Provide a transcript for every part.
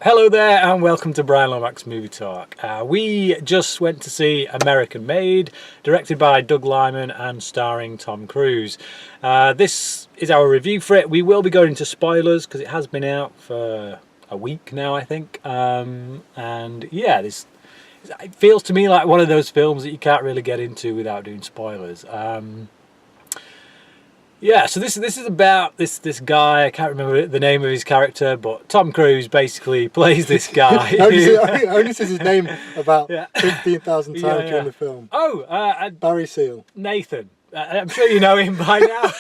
Hello there and welcome to Brian Lomax's Movie Talk. We just went to see American Made, directed by Doug Liman and starring Tom Cruise. This is our review for it. We will be going into spoilers because it has been out for a week now, I think. And yeah, it feels to me like one of those films that you can't really get into without doing spoilers. Yeah, so this is about this guy. I can't remember the name of his character, but Tom Cruise basically plays this guy. I only says his name about 15,000 times during the film. Oh, Barry Seal. Nathan. I'm sure you know him by now.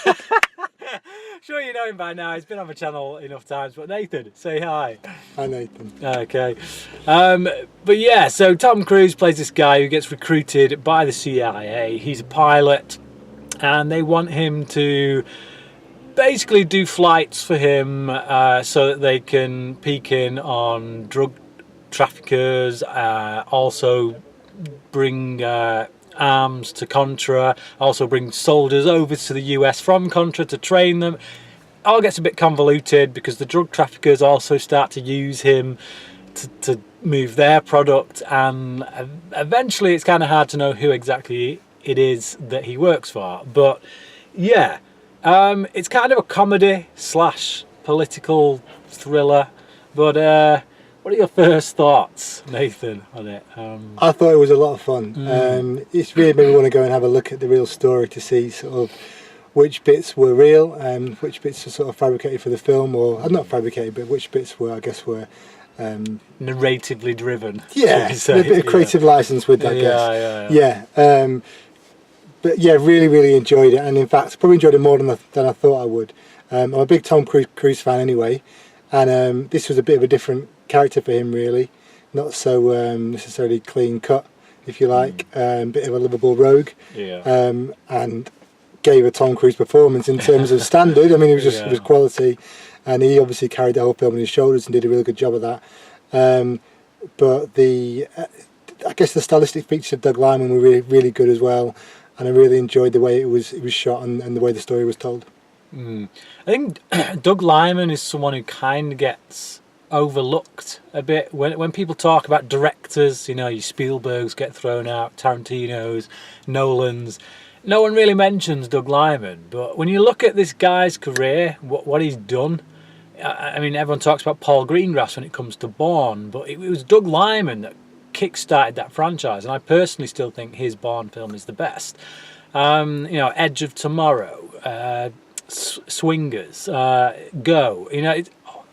He's been on the channel enough times. But Nathan, say hi. Hi, Nathan. Okay. But yeah, so Tom Cruise plays this guy who gets recruited by the CIA. He's a pilot. And they want him to basically do flights for him so that they can peek in on drug traffickers, also bring arms to Contra, also bring soldiers over to the US from Contra to train them. All gets a bit convoluted because the drug traffickers also start to use him to move their product, and eventually it's kind of hard to know who exactly it is that he works for. But yeah, it's kind of a comedy / political thriller. But what are your first thoughts, Nathan, on it? I thought it was a lot of fun. It's really made me want to go and have a look at the real story to see sort of which bits were real and which bits were sort of fabricated for the film, or not fabricated, but which bits were, I guess, were narratively driven. Yeah, a bit of creative license with that, I guess. Yeah. But yeah, really enjoyed it, and in fact probably enjoyed it more than I thought I would. I'm a big Tom Cruise fan anyway, and this was a bit of a different character for him, really. Not so necessarily clean cut, if you like. Bit of a lovable rogue. Yeah. And gave a Tom Cruise performance in terms of standard. I mean, it was quality, and he obviously carried the whole film on his shoulders and did a really good job of that. But I guess the stylistic features of Doug Liman were really good as well. And I really enjoyed the way it was shot and the way the story was told. I think Doug Liman is someone who kind of gets overlooked a bit. When people talk about directors, you know, your Spielbergs get thrown out, Tarantino's, Nolan's. No one really mentions Doug Liman. But when you look at this guy's career, what he's done, I mean, everyone talks about Paul Greengrass when it comes to Bourne, but it was Doug Liman that kick-started that franchise, and I personally still think his Bourne film is the best. You know, Edge of Tomorrow, Swingers, Go, you know,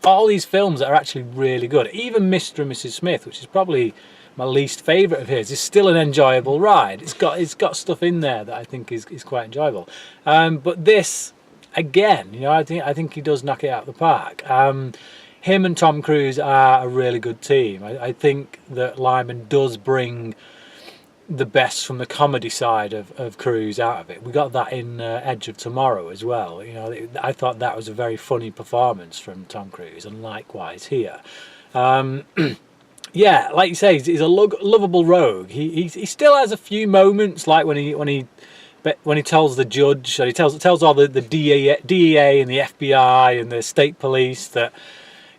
all these films that are actually really good. Even Mr. and Mrs. Smith, which is probably my least favourite of his, is still an enjoyable ride. It's got stuff in there that I think is quite enjoyable. But this, again, you know, I think he does knock it out of the park. Him and Tom Cruise are a really good team. I think that Liman does bring the best from the comedy side of Cruise out of it. We got that in Edge of Tomorrow as well. You know, I thought that was a very funny performance from Tom Cruise, and likewise here. Yeah, like you say, he's a lovable rogue. He still has a few moments, like when he tells the judge, he tells all the DEA and the FBI and the state police that,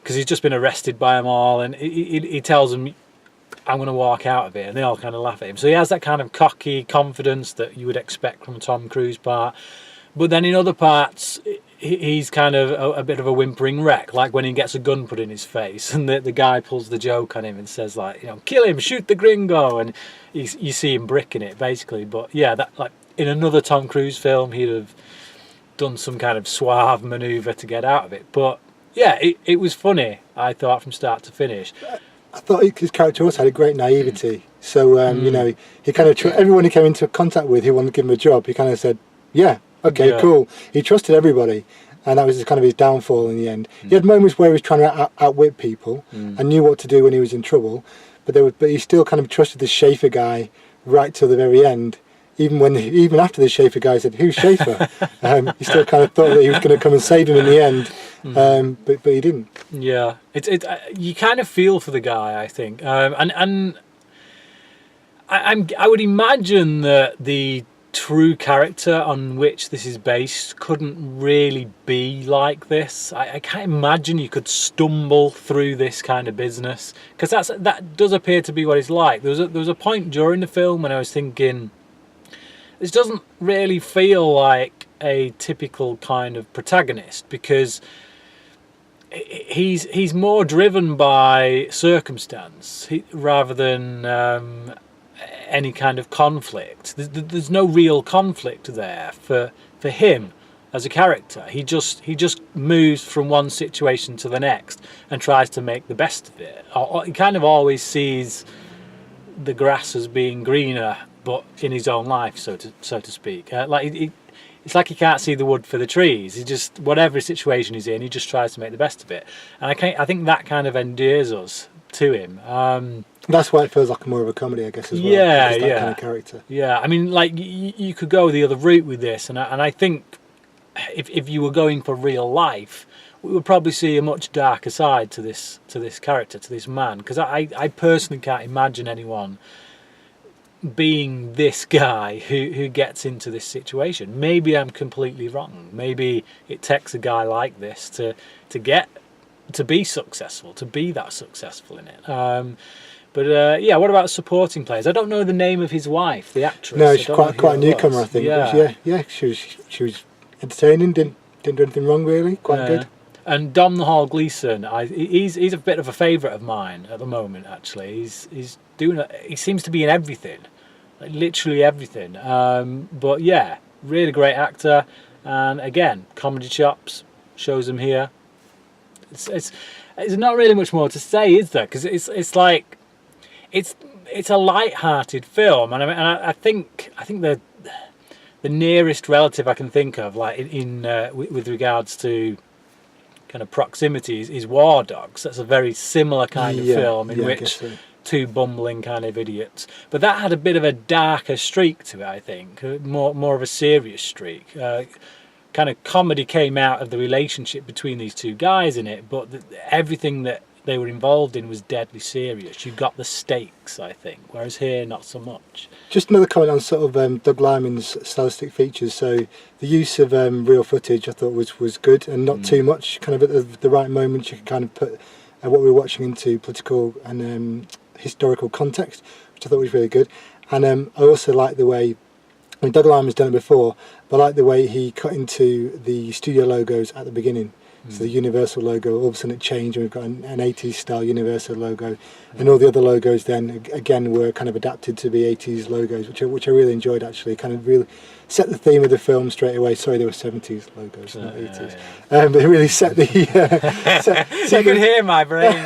because he's just been arrested by them all, and he tells them, I'm going to walk out of it, and they all kind of laugh at him. So he has that kind of cocky confidence that you would expect from a Tom Cruise part. But then in other parts, he's kind of a bit of a whimpering wreck, like when he gets a gun put in his face, and the guy pulls the joke on him and says, like, you know, kill him, shoot the gringo, and you see him bricking it, basically. But yeah, that, like, in another Tom Cruise film, he'd have done some kind of suave manoeuvre to get out of it. But yeah, it was funny, I thought, from start to finish. I thought his character also had a great naivety. So, you know, he kind of everyone he came into contact with who wanted to give him a job, he kind of said, yeah, okay, cool. He trusted everybody, and that was kind of his downfall in the end. He had moments where he was trying to outwit people and knew what to do when he was in trouble, but he still kind of trusted the Schaefer guy right till the very end. Even after the Schaefer guy said, "Who's Schaefer?" He still kind of thought that he was going to come and save him in the end, but he didn't. Yeah, you kind of feel for the guy, I think, and I would imagine that the true character on which this is based couldn't really be like this. I can't imagine you could stumble through this kind of business, because that does appear to be what it's like. There was a point during the film when I was thinking, this doesn't really feel like a typical kind of protagonist, because he's more driven by circumstance rather than any kind of conflict. There's no real conflict there for him as a character. He just moves from one situation to the next and tries to make the best of it. He kind of always sees the grass as being greener, but in his own life, so to speak. It's like he can't see the wood for the trees. He just, whatever situation he's in, he just tries to make the best of it. And I think that kind of endears us to him. That's why it feels like more of a comedy, I guess, as well. Yeah, that yeah. kind of character. Yeah, I mean, like, you could go the other route with this, and I think if you were going for real life, we would probably see a much darker side to this character, to this man, because I personally can't imagine anyone being this guy who gets into this situation. Maybe I'm completely wrong. Maybe it takes a guy like this to be successful, to be that successful in it. But what about supporting players? I don't know the name of his wife, the actress. No, she's quite a newcomer, I think. Yeah, yeah. She was entertaining. Didn't do anything wrong really. Quite good. And Dom the Hall Gleeson, he's a bit of a favourite of mine at the moment. Actually, he's doing. He seems to be in everything, like literally everything. But yeah, really great actor, and again, comedy chops, shows him here. It's not really much more to say, is there? Because it's like it's a light-hearted film, and I think the nearest relative I can think of, like with regards to kind of proximities, is War Dogs. That's a very similar kind of film in which two bumbling kind of idiots, but that had a bit of a darker streak to it. I think more of a serious streak. Kind of comedy came out of the relationship between these two guys in it, but everything that they were involved in was deadly serious. You got the stakes, I think, whereas here not so much. Just another comment on sort of Doug Liman's stylistic features. So the use of real footage I thought was good, and not too much. Kind of at the right moment you can kind of put what we were watching into political and historical context, which I thought was really good. And I also like the way, I mean, Doug Liman's done it before, but I like the way he cut into the studio logos at the beginning. So the Universal logo, all of a sudden it changed, and we've got an 80s style Universal logo, and all the other logos then again were kind of adapted to the 80s logos, which I really enjoyed actually. Kind of really set the theme of the film straight away. Sorry, there were 70s logos, not 80s. But it really set the. You can hear my brain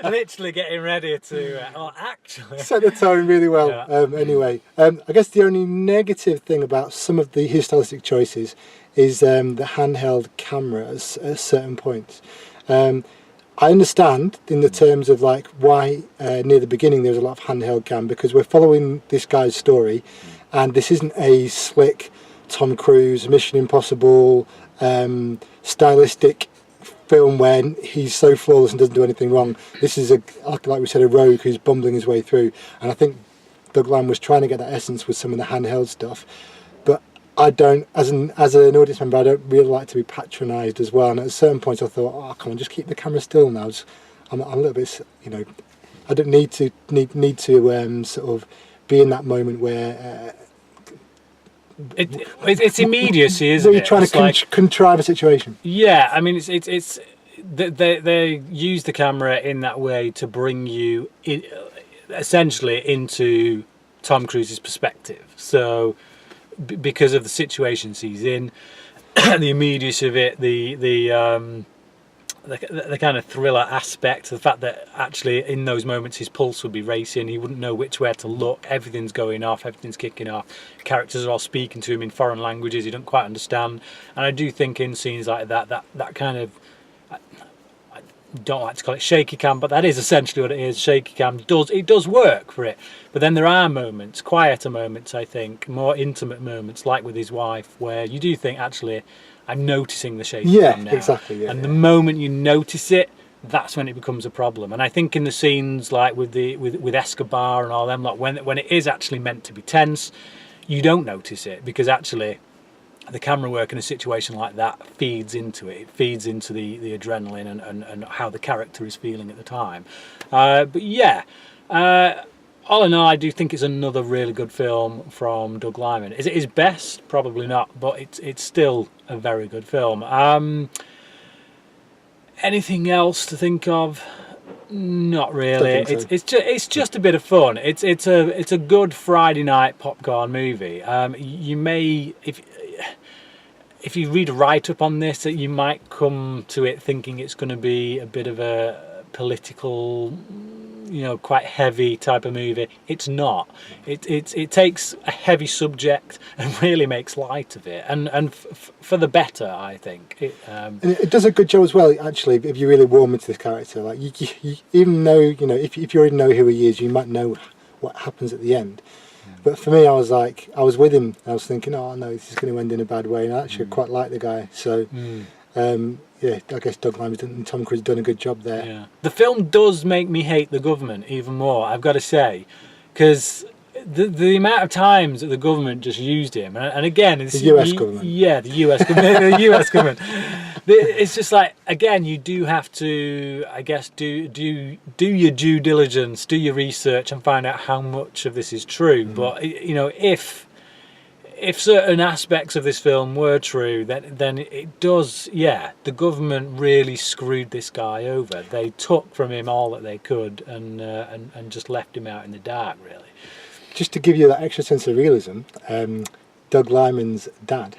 literally getting ready to. Actually, set the tone really well. Yeah. Anyway, I guess the only negative thing about some of his stylistic choices is the handheld cameras at certain points. I understand in the terms of like why near the beginning there was a lot of handheld cam, because we're following this guy's story, and this isn't a slick Tom Cruise Mission Impossible stylistic film where he's so flawless and doesn't do anything wrong. This is like we said, a rogue who's bumbling his way through, and I think Doug Liman was trying to get that essence with some of the handheld stuff. But I don't, as an audience member, I don't really like to be patronised as well. And at certain points, I thought, oh, come on, just keep the camera still now. I'm a little bit, I don't need to sort of be in that moment where it's immediacy, isn't it? You're trying to contrive a situation. Yeah, I mean, it's they use the camera in that way to bring you essentially into Tom Cruise's perspective. So, because of the situations he's in, the immediacy of it, the kind of thriller aspect, the fact that actually in those moments his pulse would be racing, he wouldn't know which way to look, everything's going off, everything's kicking off, characters are all speaking to him in foreign languages he don't quite understand. And I do think in scenes like that kind of, I don't like to call it shaky cam, but that is essentially what it is. Shaky cam does work for it. But then there are moments, quieter moments, I think, more intimate moments, like with his wife, where you do think, actually, I'm noticing the shaky cam now. Exactly. Yeah, and the moment you notice it, that's when it becomes a problem. And I think in the scenes like with Escobar and all them, like when it is actually meant to be tense, you don't notice it, because actually the camera work in a situation like that feeds into it. It feeds into the adrenaline and how the character is feeling at the time. But yeah, all in all, I do think it's another really good film from Doug Liman. Is it his best? Probably not, but it's still a very good film. Anything else to think of? Not really. Don't think so. It's just a bit of fun. It's a good Friday night popcorn movie. You may, if you read a write-up on this, you might come to it thinking it's going to be a bit of a political, quite heavy type of movie. It's not. It takes a heavy subject and really makes light of it, and for the better, I think. And it does a good job as well, actually, if you really warm into this character. Like you even though, if you already know who he is, you might know what happens at the end. But for me, I was with him. I was thinking, oh no, this is going to end in a bad way, and I actually quite like the guy. So, yeah, I guess Doug Liman and Tom Cruise have done a good job there. Yeah. The film does make me hate the government even more, I've got to say, because the amount of times that the government just used him, and again, it's the US government. Yeah, the US government. The US government. It's just like, again, you do have to, I guess, do your due diligence, do your research, and find out how much of this is true. But if certain aspects of this film were true, then it does. Yeah, the government really screwed this guy over. They took from him all that they could, and just left him out in the dark, really. Just to give you that extra sense of realism, Doug Liman's dad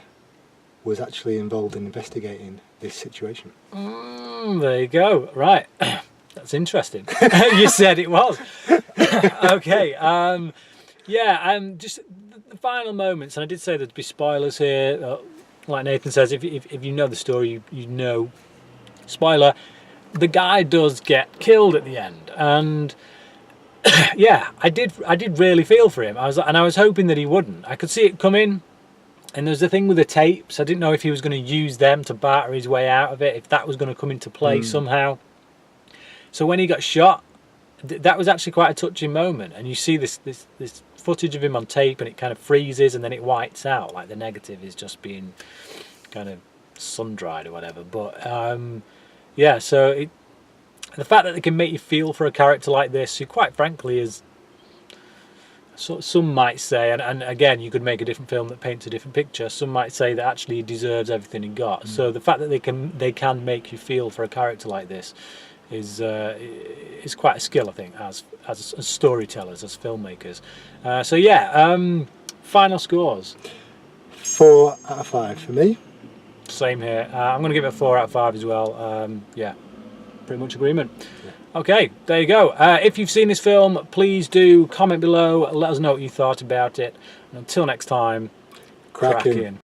was actually involved in investigating this situation. There you go. Right. That's interesting. You said it was. Okay. Just the final moments, and I did say there'd be spoilers here. Like Nathan says, if you know the story, you know. Spoiler: the guy does get killed at the end, and yeah, I did really feel for him. I was hoping that he wouldn't. I could see it coming. And there's the thing with the tapes. I didn't know if he was going to use them to barter his way out of it, if that was going to come into play somehow. So when he got shot, that was actually quite a touching moment. And you see this footage of him on tape, and it kind of freezes, and then it whites out, like the negative is just being kind of sun-dried or whatever. But yeah, so the fact that they can make you feel for a character like this, who quite frankly is, so some might say, and again, you could make a different film that paints a different picture. Some might say that actually he deserves everything he got. So the fact that they can make you feel for a character like this is quite a skill, I think, as storytellers, as filmmakers. So yeah, final scores. 4 out of 5 for me. Same here. I'm going to give it a 4 out of 5 as well. Yeah, pretty much agreement. Okay, there you go. If you've seen this film, please do comment below. Let us know what you thought about it. And until next time, crack in.